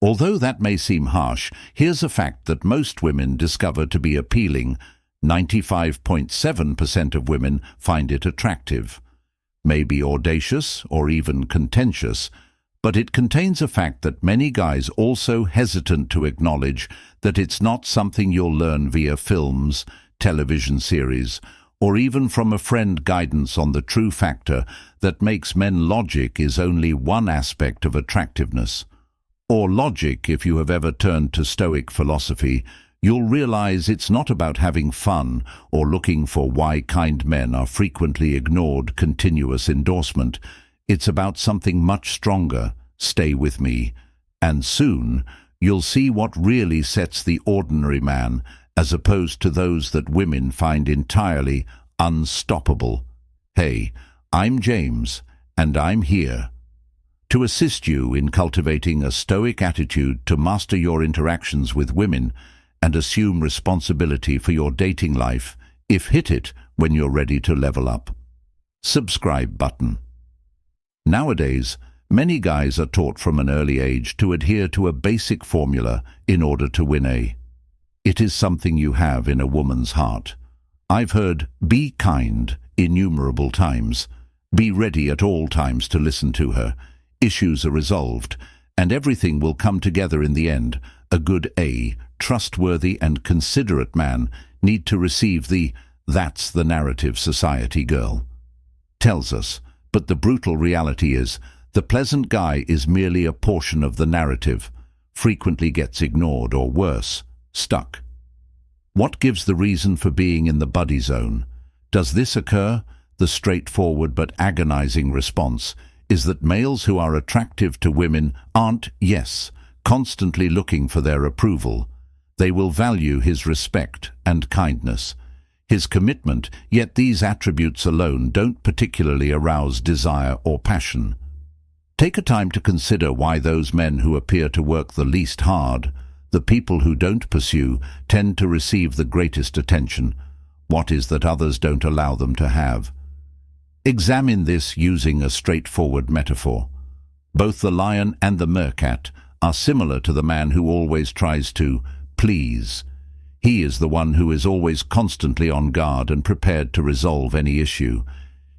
Although that may seem harsh, here's a fact that most women discover to be appealing. 95.7% of women find it attractive. Maybe audacious or even contentious, but it contains a fact that many guys also hesitant to acknowledge, that it's not something you'll learn via films, television series, or even from a friend guidance on the true factor that makes men. Logic is only one aspect of attractiveness. Or logic, if you have ever turned to Stoic philosophy, you'll realize it's not about having fun or looking for why kind men are frequently ignored continuous endorsement. It's about something much stronger. Stay with me, and soon you'll see what really sets the ordinary man, as opposed to those that women find entirely unstoppable. Hey, I'm James, and I'm here to assist you in cultivating a Stoic attitude to master your interactions with women and assume responsibility for your dating life. Hit it when you're ready to level up. Subscribe button. Nowadays, many guys are taught from an early age to adhere to a basic formula in order to win. It is something you have in a woman's heart. I've heard, be kind, innumerable times. Be ready at all times to listen to her. Issues are resolved, and everything will come together in the end. A good, trustworthy and considerate man need to receive the "that's the narrative" society girl tells us, but the brutal reality is, the pleasant guy is merely a portion of the narrative, frequently gets ignored or worse, stuck. What gives the reason for being in the buddy zone? Does this occur? The straightforward but agonizing response is that males who are attractive to women aren't, constantly looking for their approval. They will value his respect and kindness, his commitment, yet these attributes alone don't particularly arouse desire or passion. Take a time to consider why those men who appear to work the least hard, the people who don't pursue, tend to receive the greatest attention. What is that others don't allow them to have? Examine this using a straightforward metaphor. Both the lion and the meerkat are similar to the man who always tries to please. He is the one who is always constantly on guard and prepared to resolve any issue.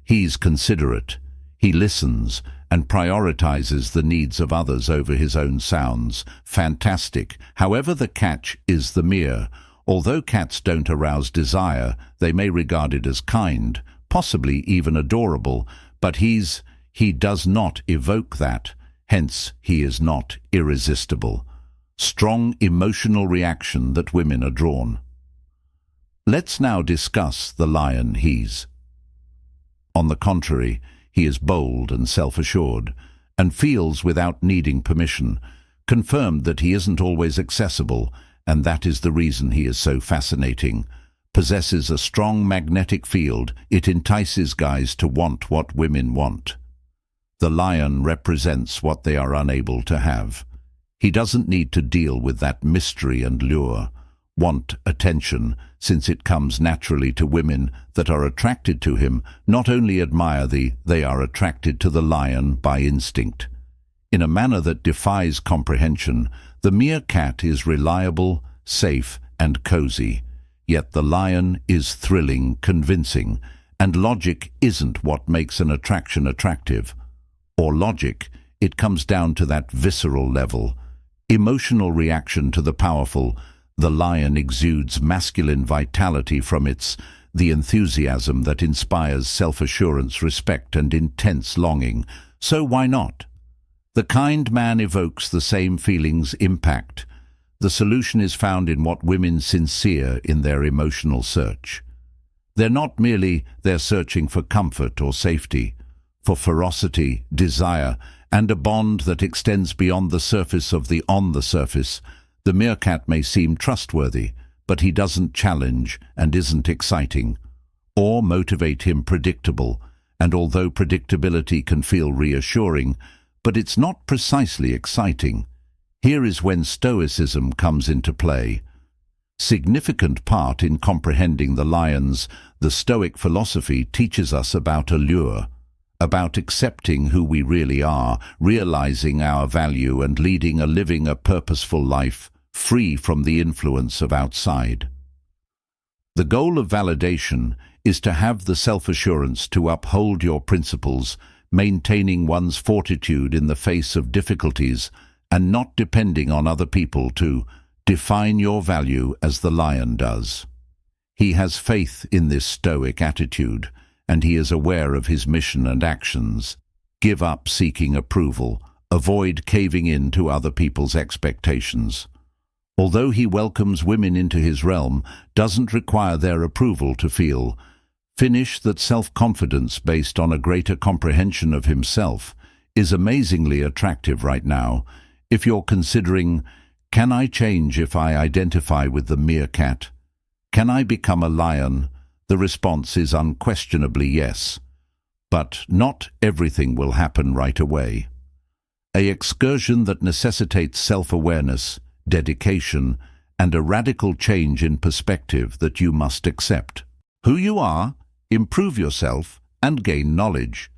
He's considerate. He listens and prioritizes the needs of others over his own sounds. Fantastic. However, the catch is the mere. Although cats don't arouse desire, they may regard it as kind, possibly even adorable, but he does not evoke that. Hence, he is not irresistible. Strong emotional reaction that women are drawn. Let's now discuss the lion. On the contrary, he is bold and self-assured, and feels without needing permission, confirmed that he isn't always accessible, and that is the reason he is so fascinating. Possesses a strong magnetic field. It entices guys to want what women want. The lion represents what they are unable to have. He doesn't need to deal with that mystery and lure. Want attention, since it comes naturally to women that are attracted to him, not only admire they are attracted to the lion by instinct. In a manner that defies comprehension, the meerkat is reliable, safe, and cozy. Yet the lion is thrilling, convincing, and logic isn't what makes an attraction attractive. Or logic, it comes down to that visceral level. Emotional reaction to the powerful. The lion exudes masculine vitality from the enthusiasm that inspires self-assurance, respect, and intense longing. So why not? The kind man evokes the same feelings, impact. The solution is found in what women sincere in their emotional search. They're not merely searching for comfort or safety, for ferocity, desire, and a bond that extends beyond the surface of the on the surface. The meerkat may seem trustworthy, but he doesn't challenge and isn't exciting, or motivate him. Predictable, and although predictability can feel reassuring, but it's not precisely exciting. Here is when Stoicism comes into play. Significant part in comprehending the lions, the Stoic philosophy teaches us about allure. about accepting who we really are, realizing our value and living a purposeful life, free from the influence of outside. The goal of validation is to have the self-assurance to uphold your principles, maintaining one's fortitude in the face of difficulties and not depending on other people to define your value as the lion does. He has faith in this Stoic attitude, and he is aware of his mission and actions. Give up seeking approval. Avoid caving in to other people's expectations. Although he welcomes women into his realm, doesn't require their approval to feel. Finish that self-confidence based on a greater comprehension of himself is amazingly attractive right now. If you're considering, can I change if I identify with the meerkat? Can I become a lion? The response is unquestionably yes. But not everything will happen right away. An excursion that necessitates self-awareness, dedication, and a radical change in perspective that you must accept. Who you are, improve yourself, and gain knowledge.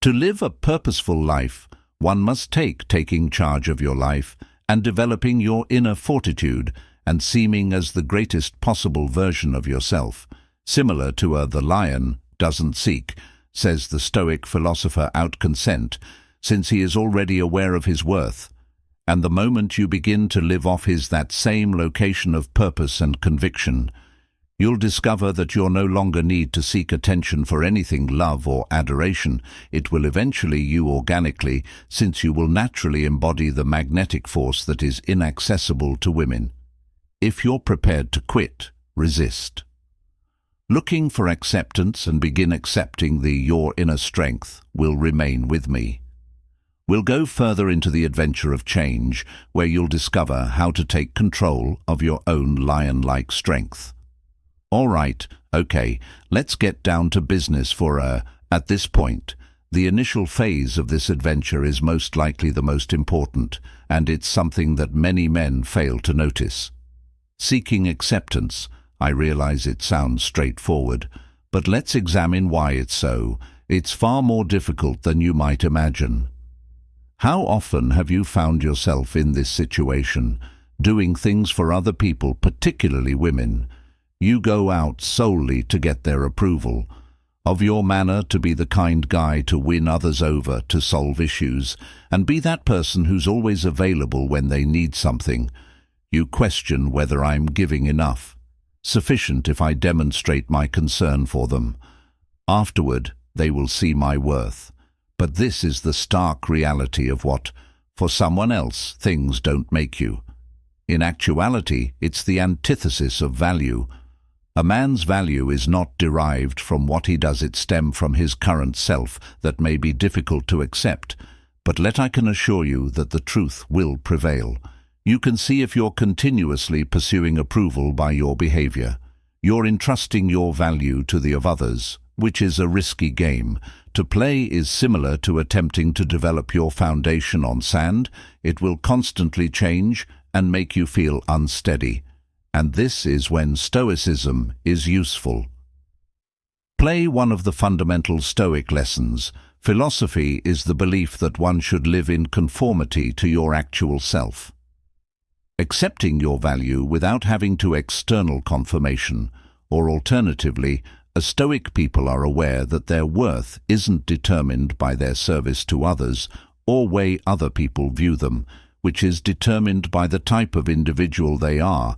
To live a purposeful life, one must taking charge of your life and developing your inner fortitude and seeming as the greatest possible version of yourself, similar to the lion doesn't seek, says the Stoic philosopher out consent, since he is already aware of his worth. And the moment you begin to live off that same location of purpose and conviction, you'll discover that you'll no longer need to seek attention for anything, love or adoration. It will eventually you organically, since you will naturally embody the magnetic force that is inaccessible to women. If you're prepared to quit, resist. Looking for acceptance and begin accepting your inner strength will remain with me. We'll go further into the adventure of change, where you'll discover how to take control of your own lion-like strength. All right, okay, let's get down to business at this point. The initial phase of this adventure is most likely the most important, and it's something that many men fail to notice. Seeking acceptance. I realize it sounds straightforward, but let's examine why it's so. It's far more difficult than you might imagine. How often have you found yourself in this situation, doing things for other people, particularly women? You go out solely to get their approval, of your manner, to be the kind guy, to win others over, to solve issues, and be that person who's always available when they need something. You question whether I'm giving enough, sufficient if I demonstrate my concern for them. Afterward, they will see my worth. But this is the stark reality of what, for someone else, things don't make you. In actuality, it's the antithesis of value. A man's value is not derived from what he does, it stems from his current self that may be difficult to accept, but I can assure you that the truth will prevail. You can see if you're continuously pursuing approval by your behavior. You're entrusting your value to the of others, which is a risky game. To play is similar to attempting to develop your foundation on sand. It will constantly change and make you feel unsteady. And this is when Stoicism is useful. Play one of the fundamental Stoic lessons. Philosophy is the belief that one should live in conformity to your actual self. Accepting your value without having to external confirmation, or alternatively, Stoic people are aware that their worth isn't determined by their service to others or way other people view them, which is determined by the type of individual they are,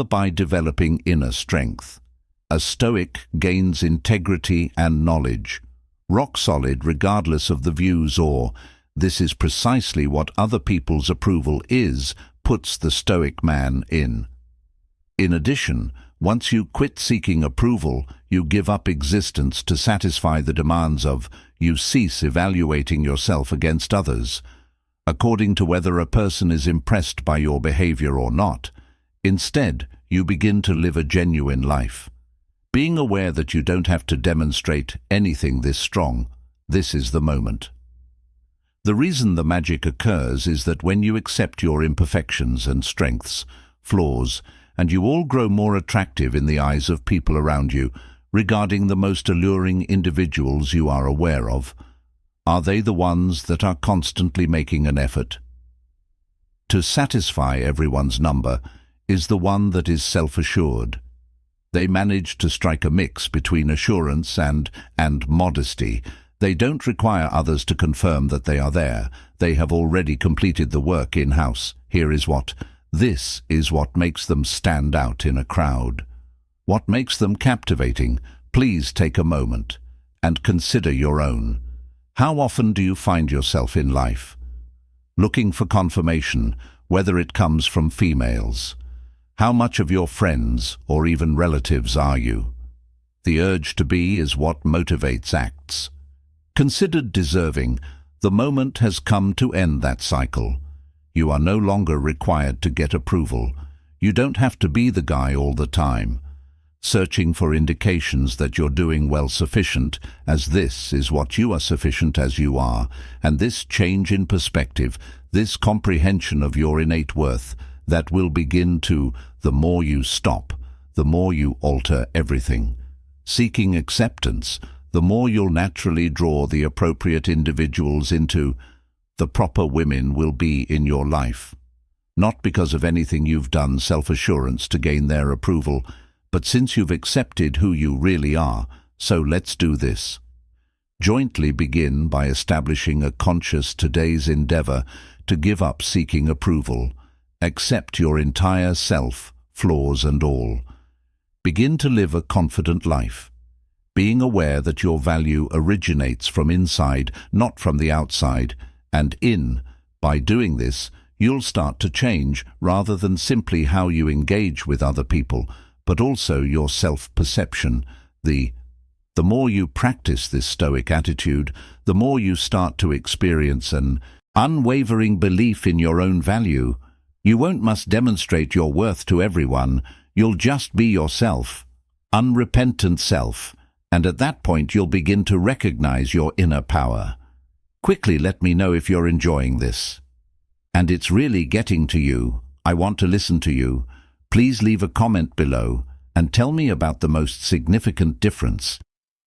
by developing inner strength. A Stoic gains integrity and knowledge, rock solid regardless of the views this is precisely what other people's approval puts the Stoic man in. In addition, once you quit seeking approval, you give up existence to satisfy the demands you cease evaluating yourself against others, according to whether a person is impressed by your behavior or not. Instead, you begin to live a genuine life. Being aware that you don't have to demonstrate anything this strong, this is the moment. The reason the magic occurs is that when you accept your imperfections and strengths, flaws, and you all grow more attractive in the eyes of people around you, regarding the most alluring individuals you are aware of. Are they the ones that are constantly making an effort? To satisfy everyone's number is the one that is self-assured. They manage to strike a mix between assurance and modesty. They don't require others to confirm that they are there. They have already completed the work in-house. This is what makes them stand out in a crowd. What makes them captivating? Please take a moment and consider your own. How often do you find yourself in life looking for confirmation, whether it comes from females? How much of your friends or even relatives are you? The urge to be is what motivates acts. Considered deserving, the moment has come to end that cycle. You are no longer required to get approval. You don't have to be the guy all the time, searching for indications that you're doing well sufficient, as this is what you are sufficient as you are. And this change in perspective, this comprehension of your innate worth, that will begin to, the more you stop, the more you alter everything. Seeking acceptance, the more you'll naturally draw the appropriate individuals into. The proper women will be in your life. Not because of anything you've done, self-assurance to gain their approval, but since you've accepted who you really are. So let's do this. Jointly begin by establishing a conscious today's endeavor to give up seeking approval. Accept your entire self, flaws and all. Begin to live a confident life, being aware that your value originates from inside, not from the outside. And by doing this, you'll start to change rather than simply how you engage with other people, but also your self-perception. The more you practice this Stoic attitude, the more you start to experience an unwavering belief in your own value. You must demonstrate your worth to everyone. You'll just be yourself, unrepentant self, and at that point you'll begin to recognize your inner power. Quickly let me know if you're enjoying this. And it's really getting to you. I want to listen to you. Please leave a comment below and tell me about the most significant difference.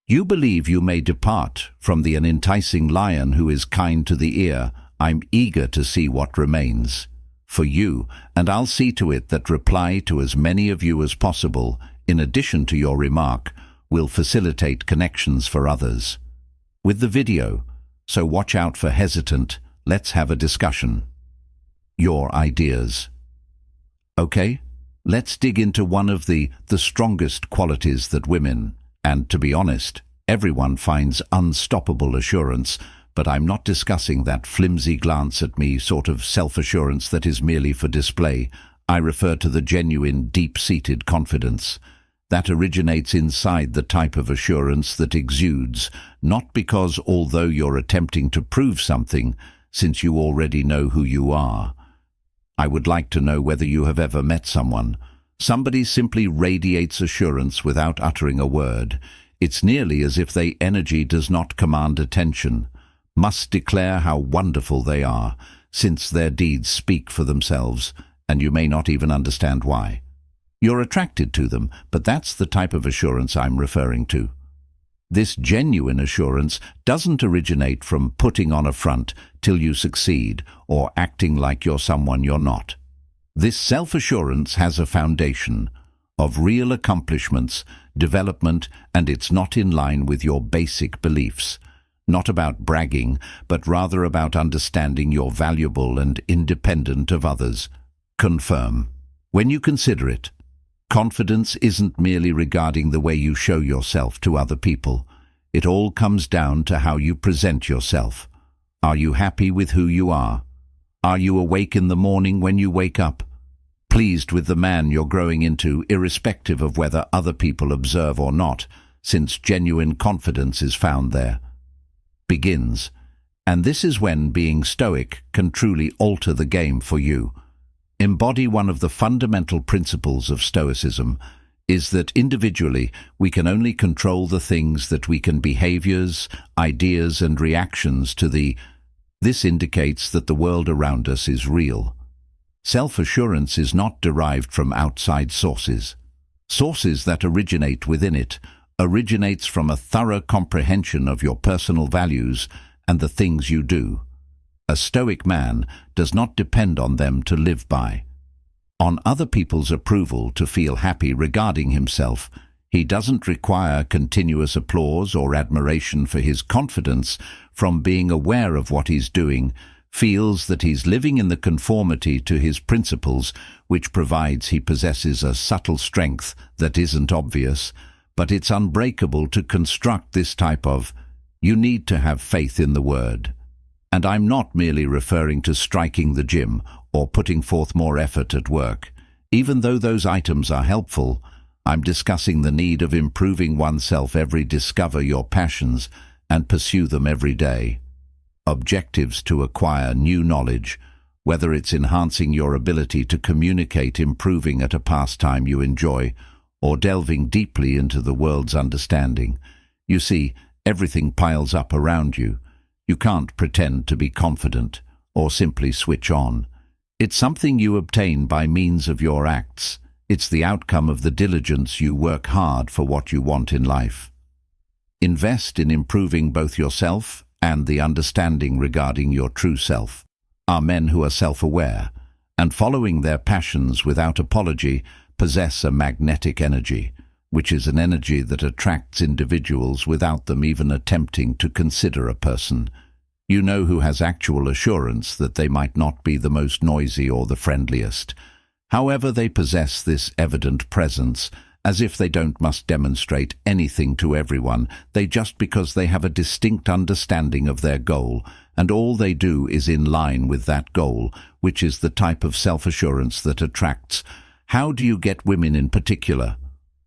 You believe you may depart from an enticing lion who is kind to the ear. I'm eager to see what remains for you, and I'll see to it that reply to as many of you as possible, in addition to your remark, will facilitate connections for others with the video. So watch out for hesitant. Let's have a discussion. Your ideas. Okay, let's dig into one of the strongest qualities that women, and to be honest, everyone finds unstoppable assurance, but I'm not discussing that flimsy glance at me sort of self-assurance that is merely for display. I refer to the genuine, deep-seated confidence that originates inside, the type of assurance that exudes, not because although you're attempting to prove something, since you already know who you are. I would like to know whether you have ever met somebody simply radiates assurance without uttering a word. It's nearly as if their energy does not command attention, must declare how wonderful they are, since their deeds speak for themselves, and you may not even understand why. You're attracted to them, but that's the type of assurance I'm referring to. This genuine assurance doesn't originate from putting on a front till you succeed or acting like you're someone you're not. This self-assurance has a foundation of real accomplishments, development, and it's not in line with your basic beliefs. Not about bragging, but rather about understanding you're valuable and independent of others. Confirm. When you consider it, confidence isn't merely regarding the way you show yourself to other people. It all comes down to how you present yourself. Are you happy with who you are? Are you awake in the morning when you wake up? Pleased with the man you're growing into, irrespective of whether other people observe or not, since genuine confidence is found there. Begins. And this is when being stoic can truly alter the game for you. Embody one of the fundamental principles of Stoicism is that individually we can only control the things that we can, behaviors, ideas and reactions to This indicates that the world around us is real. Self-assurance is not derived from outside sources. Sources that originate within it originates from a thorough comprehension of your personal values and the things you do. A Stoic man does not depend on them to live by. On other people's approval to feel happy regarding himself. He doesn't require continuous applause or admiration for his confidence from being aware of what he's doing, feels that he's living in the conformity to his principles, which provides he possesses a subtle strength that isn't obvious, but it's unbreakable to construct this type of, you need to have faith in the word. And I'm not merely referring to striking the gym or putting forth more effort at work. Even though those items are helpful, I'm discussing the need of improving oneself discover your passions and pursue them every day. Objectives to acquire new knowledge, whether it's enhancing your ability to communicate, improving at a pastime you enjoy, or delving deeply into the world's understanding. You see, everything piles up around you. You can't pretend to be confident or simply switch on. It's something you obtain by means of your acts. It's the outcome of the diligence you work hard for what you want in life. Invest in improving both yourself and the understanding regarding your true self. Are men who are self-aware and following their passions without apology possess a magnetic energy, which is an energy that attracts individuals without them even attempting to consider a person. You know who has actual assurance that they might not be the most noisy or the friendliest. However, they possess this evident presence, as if they must demonstrate anything to everyone, just because they have a distinct understanding of their goal, and all they do is in line with that goal, which is the type of self-assurance that attracts. How do you get women in particular?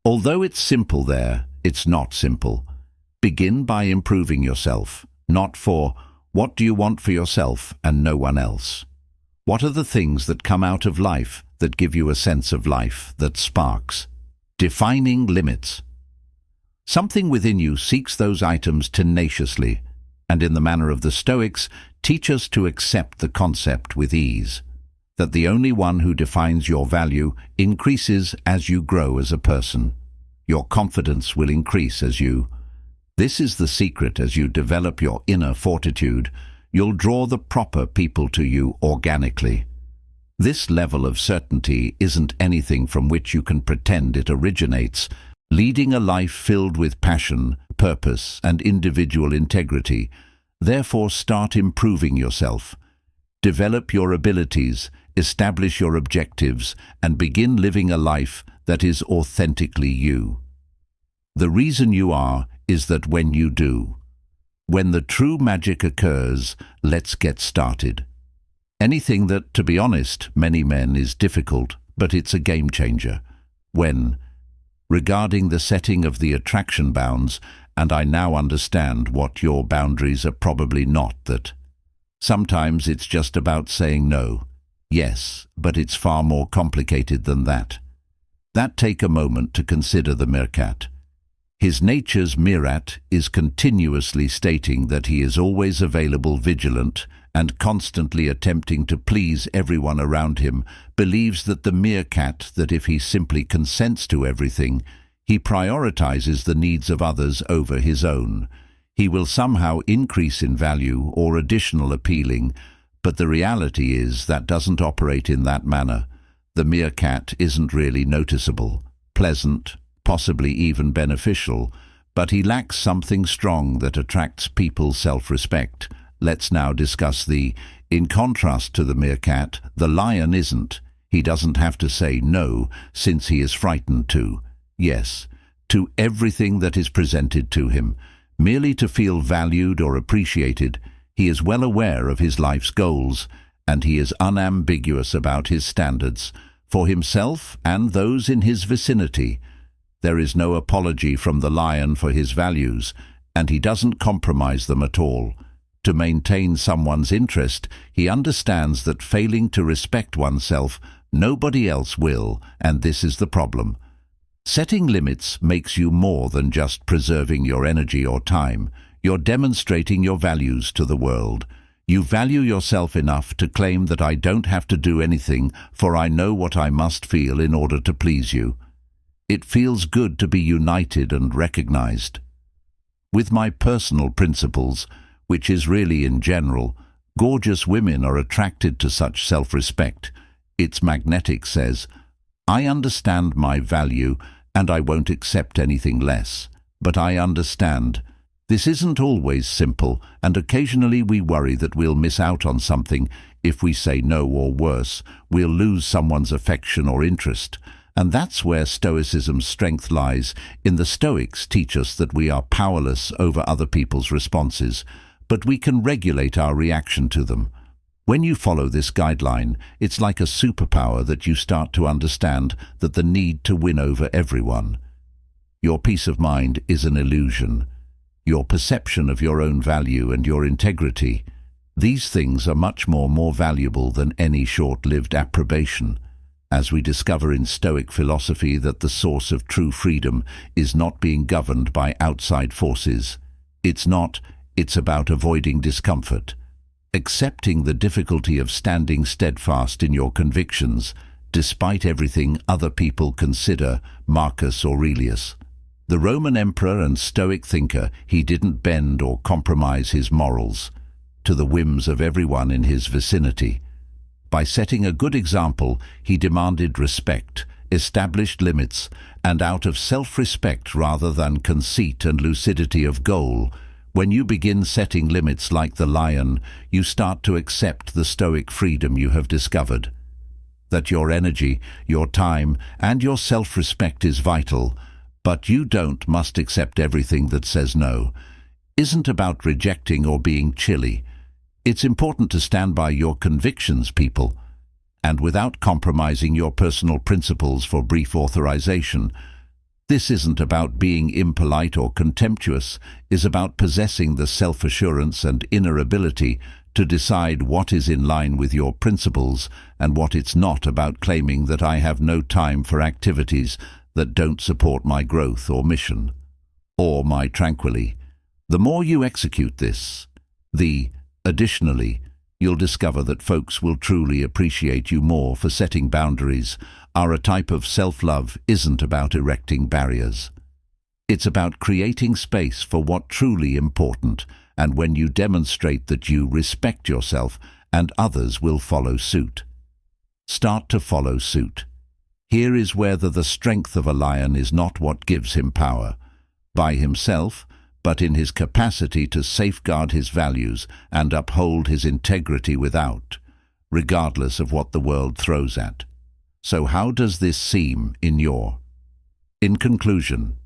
Although it's simple there, it's not simple. Begin by improving yourself, not for what do you want for yourself and no one else. What are the things that come out of life that give you a sense of life that sparks? Defining limits. Something within you seeks those items tenaciously, and in the manner of the Stoics, teach us to accept the concept with ease, that the only one who defines your value increases as you grow as a person. Your confidence will increase as you. This is the secret. As you develop your inner fortitude, you'll draw the proper people to you organically. This level of certainty isn't anything from which you can pretend it originates. Leading a life filled with passion, purpose, and individual integrity. Therefore, start improving yourself. Develop your abilities, establish your objectives, and begin living a life that is authentically you. The reason you are is that when you do, when the true magic occurs, let's get started. Anything that, to be honest, many men is difficult, but it's a game changer. When, regarding the setting of the attraction bounds, and I now understand what your boundaries are probably not that. Sometimes it's just about saying no. Yes, but it's far more complicated than that. Take a moment to consider the meerkat. His nature's meerkat is continuously stating that he is always available, vigilant, and constantly attempting to please everyone around him, believes that the meerkat that if he simply consents to everything, he prioritizes the needs of others over his own. He will somehow increase in value or additional appealing, but the reality is that doesn't operate in that manner. The meerkat isn't really noticeable, pleasant, possibly even beneficial, but he lacks something strong that attracts people's self-respect. Let's now discuss in contrast to the meerkat, the lion isn't. He doesn't have to say no, since he is frightened to, yes, to everything that is presented to him. Merely to feel valued or appreciated, he is well aware of his life's goals, and he is unambiguous about his standards, for himself and those in his vicinity. There is no apology from the lion for his values, and he doesn't compromise them at all. To maintain someone's interest, he understands that failing to respect oneself, nobody else will, and this is the problem. Setting limits makes you more than just preserving your energy or time. You're demonstrating your values to the world. You value yourself enough to claim that I don't have to do anything, for I know what I must feel in order to please you. It feels good to be united and recognized. With my personal principles, which is really in general. Gorgeous women are attracted to such self-respect. It's magnetic, says, I understand my value and I won't accept anything less. But I understand. This isn't always simple, and occasionally we worry that we'll miss out on something if we say no, or worse, we'll lose someone's affection or interest. And that's where Stoicism's strength lies. In the Stoics teach us that we are powerless over other people's responses, but we can regulate our reaction to them. When you follow this guideline, it's like a superpower that you start to understand that the need to win over everyone. Your peace of mind is an illusion. Your perception of your own value and your integrity, these things are much more valuable than any short-lived approbation. As we discover in Stoic philosophy that the source of true freedom is not being governed by outside forces. It's about avoiding discomfort, accepting the difficulty of standing steadfast in your convictions, despite everything other people consider. Marcus Aurelius, the Roman emperor and Stoic thinker, he didn't bend or compromise his morals to the whims of everyone in his vicinity. By setting a good example, he demanded respect, established limits, and out of self-respect rather than conceit and lucidity of goal. When you begin setting limits like the lion, you start to accept the Stoic freedom you have discovered. That your energy, your time, and your self-respect is vital, but you must accept everything that says no. Isn't about rejecting or being chilly. It's important to stand by your convictions, people, and without compromising your personal principles for brief authorization. This isn't about being impolite or contemptuous, it's about possessing the self-assurance and inner ability to decide what is in line with your principles and what it's not, about claiming that I have no time for activities that don't support my growth or mission, or my tranquility. The more you execute this, additionally, you'll discover that folks will truly appreciate you more for setting boundaries. A type of self-love isn't about erecting barriers. It's about creating space for what truly important, and when you demonstrate that you respect yourself, and others will follow suit. Start to follow suit. Here is where the strength of a lion is not what gives him power by himself, but in his capacity to safeguard his values and uphold his integrity without, regardless of what the world throws at. So how does this seem in conclusion?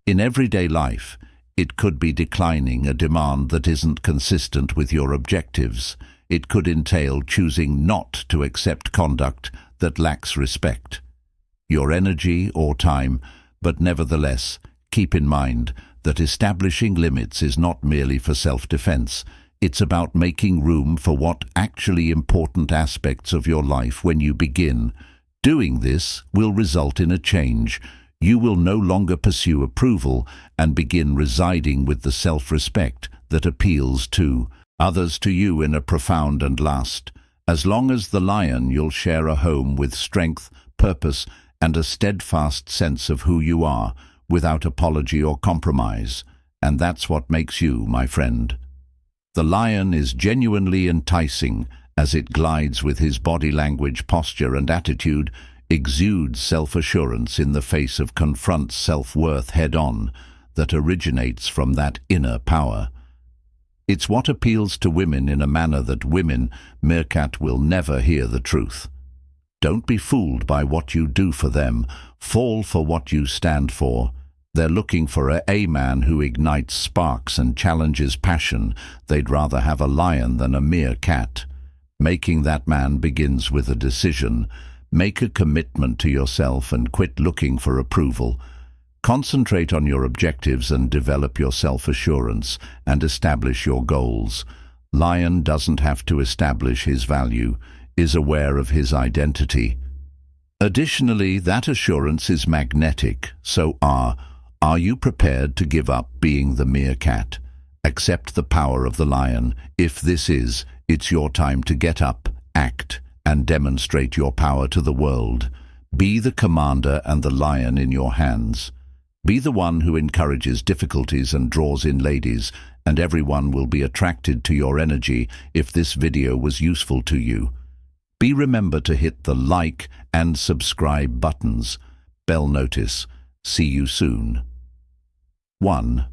In everyday life, it could be declining a demand that isn't consistent with your objectives. It could entail choosing not to accept conduct that lacks respect, your energy or time, but nevertheless, keep in mind that establishing limits is not merely for self-defense. It's about making room for what actually important aspects of your life. When you begin doing this, will result in a change. You will no longer pursue approval and begin residing with the self-respect that appeals to others to you in a profound and last. As long as the lion, you'll share a home with strength, purpose, and a steadfast sense of who you are, without apology or compromise. And that's what makes you, my friend. The lion is genuinely enticing as it glides with his body language, posture, and attitude, exudes self-assurance in the face of, confronts self-worth head-on, that originates from that inner power. It's what appeals to women in a manner that women, meerkat, will never hear the truth. Don't be fooled by what you do for them. Fall for what you stand for. They're looking for a man who ignites sparks and challenges passion. They'd rather have a lion than a meerkat. Making that man begins with a decision. Make a commitment to yourself and quit looking for approval. Concentrate on your objectives and develop your self-assurance and establish your goals. Lion doesn't have to establish his value, is aware of his identity. Additionally, that assurance is magnetic, so are you prepared to give up being the meerkat? Accept the power of the lion. If this is, it's your time to get up, act, and demonstrate your power to the world. Be the commander and the lion in your hands. Be the one who encourages difficulties and draws in ladies, and everyone will be attracted to your energy if this video was useful to you. Remember to hit the like and subscribe buttons. Bell notice. See you soon. 1.